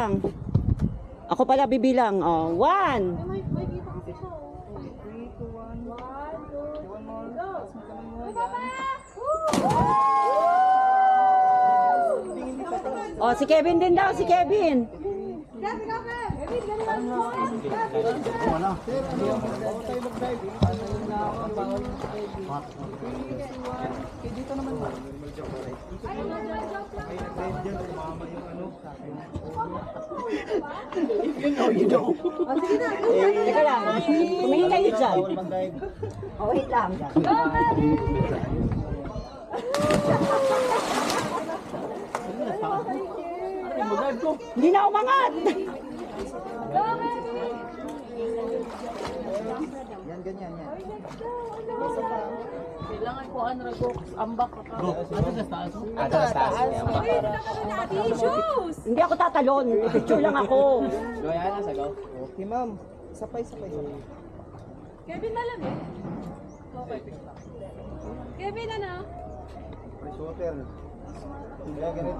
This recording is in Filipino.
bibilang. Ako pala bibilang. Oh, 1. May kita kasi siya. 3, 2, 1. 1 more. Tapos magkaman mo. Yan. Oh, si Kevin din daw, si Kevin. Dito naman ba? Teka lang, tumingin kayo dyan. Oh, wait lang. Hindi na umangat. Yan, ganyan, yan. Kailangan ko ano rago ambak ka. Hindi ako tatalon. Picture lang ako. Okay, ma'am. Sapay. Kevin na lang eh. Okay. Kevin ano? Fresh water. Ganito.